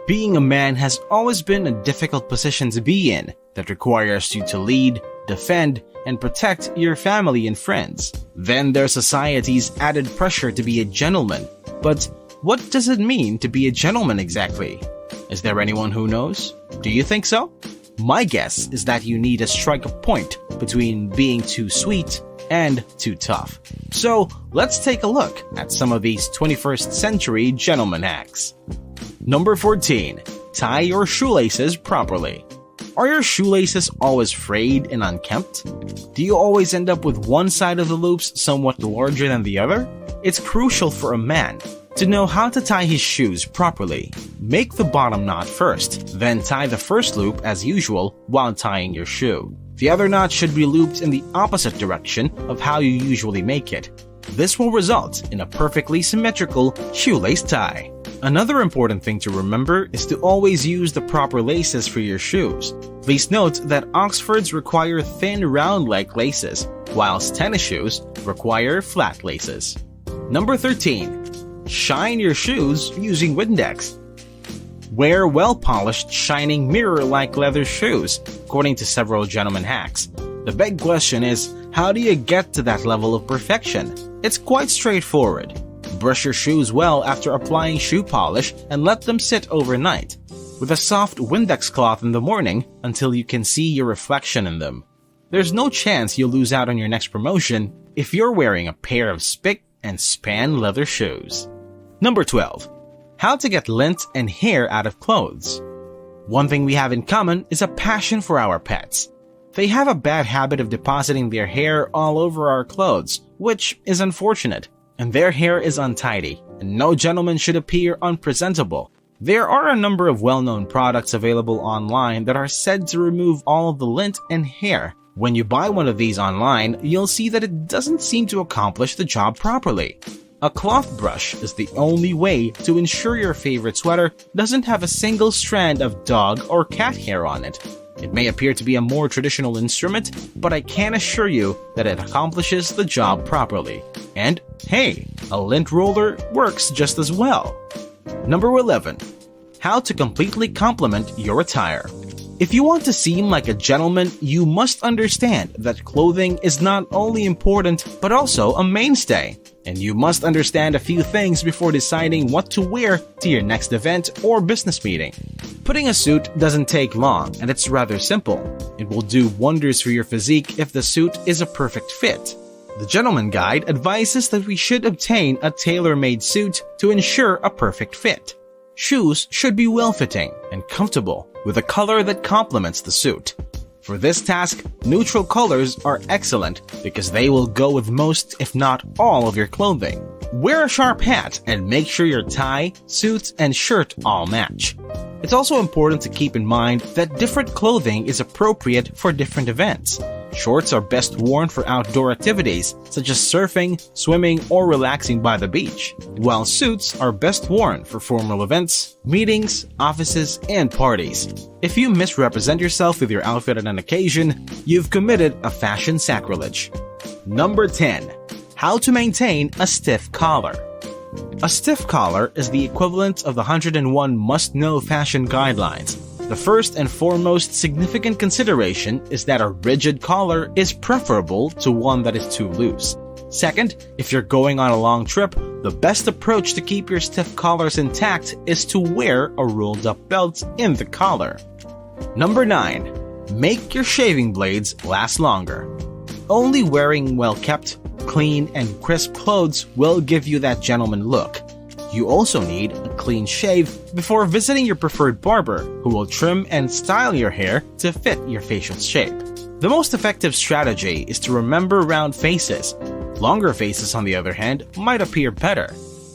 Being a man has always been a difficult position to be in that requires you to lead, defend, and protect your family and friends. Then there's society's added pressure to be a gentleman. But what does it mean to be a gentleman exactly? Is there anyone who knows? Do you think so? My guess is that you need to strike a point between being too sweet and too tough. So let's take a look at some of these 21st century gentleman hacks. Number 14. Tie your shoelaces properly. Are your shoelaces always frayed and unkempt? Do you always end up with one side of the loops somewhat larger than the other? It's crucial for a man to know how to tie his shoes properly. Make the bottom knot first, then tie the first loop as usual while tying your shoe. The other knot should be looped in the opposite direction of how you usually make it. This will result in a perfectly symmetrical shoelace tie. Another important thing to remember is to always use the proper laces for your shoes. Please note that Oxfords require thin round-like laces, whilst tennis shoes require flat laces. Number 13. Shine your shoes using Windex. Wear well-polished, shining mirror-like leather shoes, according to several gentleman hacks. The big question is, how do you get to that level of perfection? It's quite straightforward. Brush your shoes well after applying shoe polish and let them sit overnight, with a soft Windex cloth in the morning until you can see your reflection in them. There's no chance you'll lose out on your next promotion if you're wearing a pair of spick and span leather shoes. Number 12. How to get lint and hair out of clothes. One thing we have in common is a passion for our pets. They have a bad habit of depositing their hair all over our clothes, which is unfortunate. And their hair is untidy, and no gentleman should appear unpresentable. There are a number of well-known products available online that are said to remove all of the lint and hair. When you buy one of these online, you'll see that it doesn't seem to accomplish the job properly. A cloth brush is the only way to ensure your favorite sweater doesn't have a single strand of dog or cat hair on it. It may appear to be a more traditional instrument, but I can assure you that it accomplishes the job properly. And hey, a lint roller works just as well. Number 11. How to completely complement your attire. If you want to seem like a gentleman, you must understand that clothing is not only important, but also a mainstay. And you must understand a few things before deciding what to wear to your next event or business meeting. Putting a suit doesn't take long, and it's rather simple. It will do wonders for your physique if the suit is a perfect fit. The Gentleman Guide advises that we should obtain a tailor-made suit to ensure a perfect fit. Shoes should be well-fitting and comfortable, with a color that complements the suit. For this task, neutral colors are excellent because they will go with most, if not all, of your clothing. Wear a sharp hat and make sure your tie, suit, and shirt all match. It's also important to keep in mind that different clothing is appropriate for different events. Shorts are best worn for outdoor activities such as surfing, swimming, or relaxing by the beach, while suits are best worn for formal events, meetings, offices, and parties. If you misrepresent yourself with your outfit on an occasion, you've committed a fashion sacrilege. Number 10. How to maintain a stiff collar. A stiff collar is the equivalent of the 101 must-know fashion guidelines. The first and foremost significant consideration is that a rigid collar is preferable to one that is too loose. Second, if you're going on a long trip, the best approach to keep your stiff collars intact is to wear a rolled-up belt in the collar. Number 9. Make your shaving blades last longer. Only wearing well-kept, clean, and crisp clothes will give you that gentleman look. You also need a clean shave before visiting your preferred barber, who will trim and style your hair to fit your facial shape. The most effective strategy is to remember round faces. Longer faces, on the other hand, might appear better.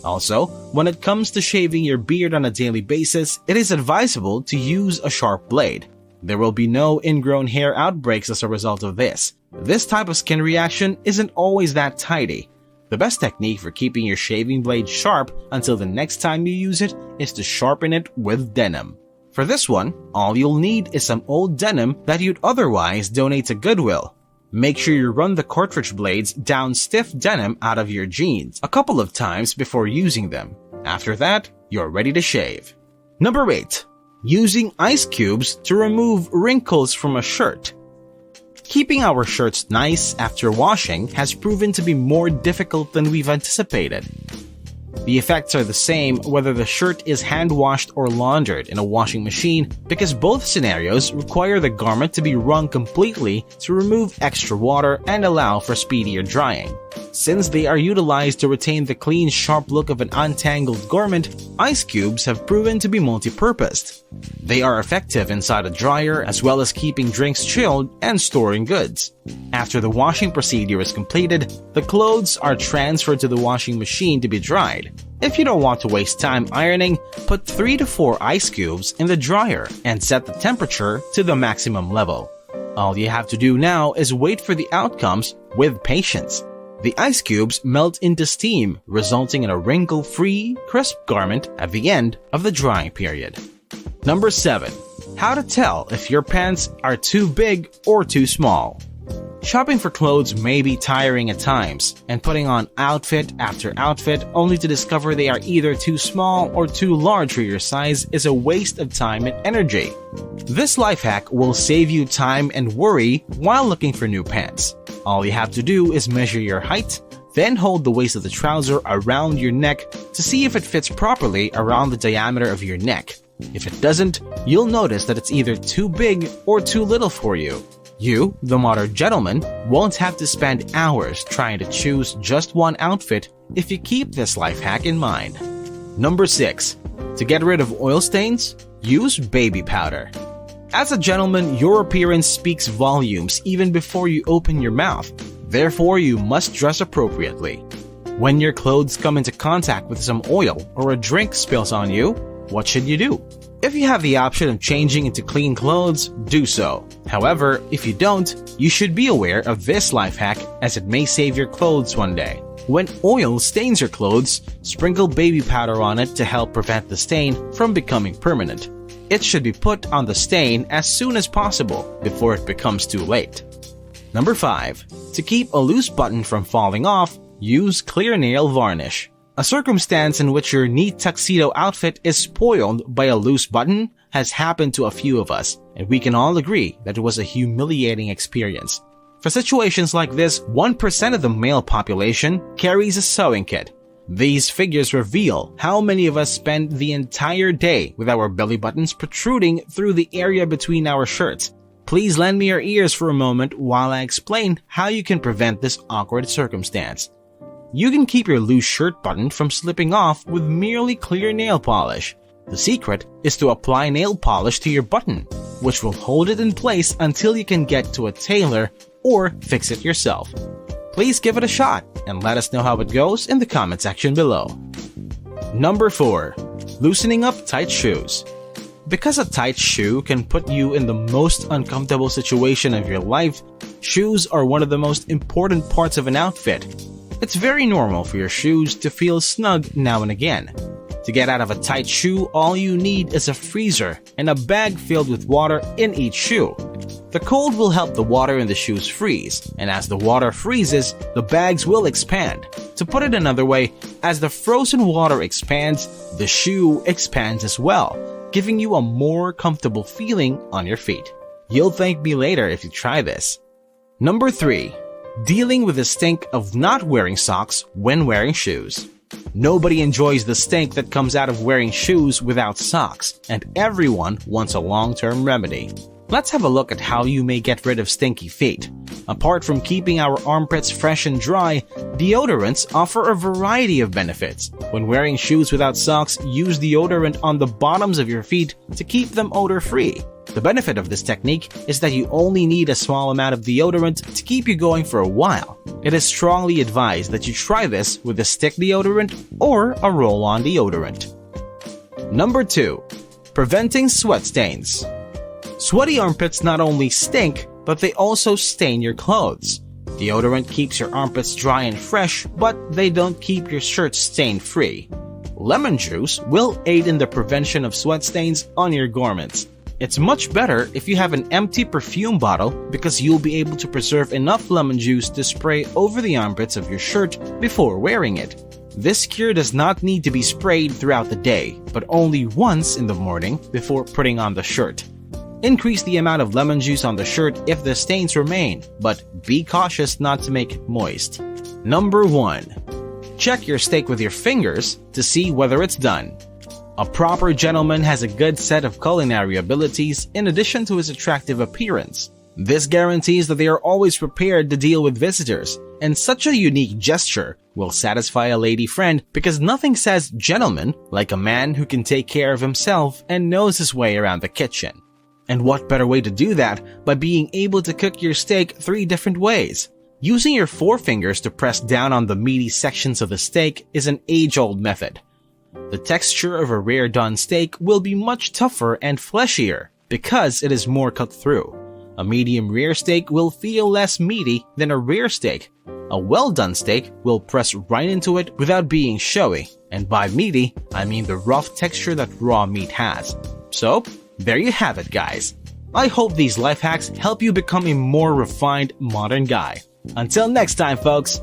Also, when it comes to shaving your beard on a daily basis, it is advisable to use a sharp blade. There will be no ingrown hair outbreaks as a result of this. This type of skin reaction isn't always that tidy. The best technique for keeping your shaving blade sharp until the next time you use it is to sharpen it with denim. For this one, all you'll need is some old denim that you'd otherwise donate to Goodwill. Make sure you run the cartridge blades down stiff denim out of your jeans a couple of times before using them. After that, you're ready to shave. Number 8. Using ice cubes to remove wrinkles from a shirt. Keeping our shirts nice after washing has proven to be more difficult than we've anticipated. The effects are the same whether the shirt is hand-washed or laundered in a washing machine because both scenarios require the garment to be wrung completely to remove extra water and allow for speedier drying. Since they are utilized to retain the clean, sharp look of an untangled garment, ice cubes have proven to be multi-purposed. They are effective inside a dryer as well as keeping drinks chilled and storing goods. After the washing procedure is completed, the clothes are transferred to the washing machine to be dried. If you don't want to waste time ironing, put 3 to 4 ice cubes in the dryer and set the temperature to the maximum level. All you have to do now is wait for the outcomes with patience. The ice cubes melt into steam, resulting in a wrinkle-free, crisp garment at the end of the drying period. Number 7. How to tell if your pants are too big or too small. Shopping for clothes may be tiring at times, and putting on outfit after outfit only to discover they are either too small or too large for your size is a waste of time and energy. This life hack will save you time and worry while looking for new pants. All you have to do is measure your height, then hold the waist of the trouser around your neck to see if it fits properly around the diameter of your neck. If it doesn't, you'll notice that it's either too big or too little for you. You, the modern gentleman, won't have to spend hours trying to choose just one outfit if you keep this life hack in mind. Number 6. To get rid of oil stains, use baby powder. As a gentleman, your appearance speaks volumes even before you open your mouth. Therefore, you must dress appropriately. When your clothes come into contact with some oil or a drink spills on you, what should you do? If you have the option of changing into clean clothes, do so. However, if you don't, you should be aware of this life hack as it may save your clothes one day. When oil stains your clothes, sprinkle baby powder on it to help prevent the stain from becoming permanent. It should be put on the stain as soon as possible before it becomes too late. Number 5. To keep a loose button from falling off, use clear nail varnish. A circumstance in which your neat tuxedo outfit is spoiled by a loose button has happened to a few of us, and we can all agree that it was a humiliating experience. For situations like this, 1% of the male population carries a sewing kit. These figures reveal how many of us spend the entire day with our belly buttons protruding through the area between our shirts. Please lend me your ears for a moment while I explain how you can prevent this awkward circumstance. You can keep your loose shirt button from slipping off with merely clear nail polish. The secret is to apply nail polish to your button, which will hold it in place until you can get to a tailor or fix it yourself. Please give it a shot and let us know how it goes in the comment section below. Number 4. Loosening up tight shoes. Because a tight shoe can put you in the most uncomfortable situation of your life, shoes are one of the most important parts of an outfit. It's very normal for your shoes to feel snug now and again. To get out of a tight shoe, all you need is a freezer and a bag filled with water in each shoe. The cold will help the water in the shoes freeze, and as the water freezes, the bags will expand. To put it another way, as the frozen water expands, the shoe expands as well, giving you a more comfortable feeling on your feet. You'll thank me later if you try this. Number 3. Dealing with the stink of not wearing socks when wearing shoes. Nobody enjoys the stink that comes out of wearing shoes without socks, and everyone wants a long-term remedy. Let's have a look at how you may get rid of stinky feet. Apart from keeping our armpits fresh and dry, deodorants offer a variety of benefits. When wearing shoes without socks, use deodorant on the bottoms of your feet to keep them odor-free. The benefit of this technique is that you only need a small amount of deodorant to keep you going for a while. It is strongly advised that you try this with a stick deodorant or a roll-on deodorant. Number 2. Preventing sweat stains. Sweaty armpits not only stink, but they also stain your clothes. Deodorant keeps your armpits dry and fresh, but they don't keep your shirt stain-free. Lemon juice will aid in the prevention of sweat stains on your garments. It's much better if you have an empty perfume bottle because you'll be able to preserve enough lemon juice to spray over the armpits of your shirt before wearing it. This cure does not need to be sprayed throughout the day, but only once in the morning before putting on the shirt. Increase the amount of lemon juice on the shirt if the stains remain, but be cautious not to make it moist. Number 1. Check your steak with your fingers to see whether it's done. A proper gentleman has a good set of culinary abilities in addition to his attractive appearance. This guarantees that they are always prepared to deal with visitors, and such a unique gesture will satisfy a lady friend because nothing says gentleman like a man who can take care of himself and knows his way around the kitchen. And what better way to do that by being able to cook your steak 3 different ways? Using your forefingers to press down on the meaty sections of the steak is an age-old method. The texture of a rare done steak will be much tougher and fleshier because it is more cooked through. A medium rare steak will feel less meaty than a rare steak. A well-done steak will press right into it without being showy, and by meaty, I mean the rough texture that raw meat has. So, there you have it, guys. I hope these life hacks help you become a more refined modern guy. Until next time, folks.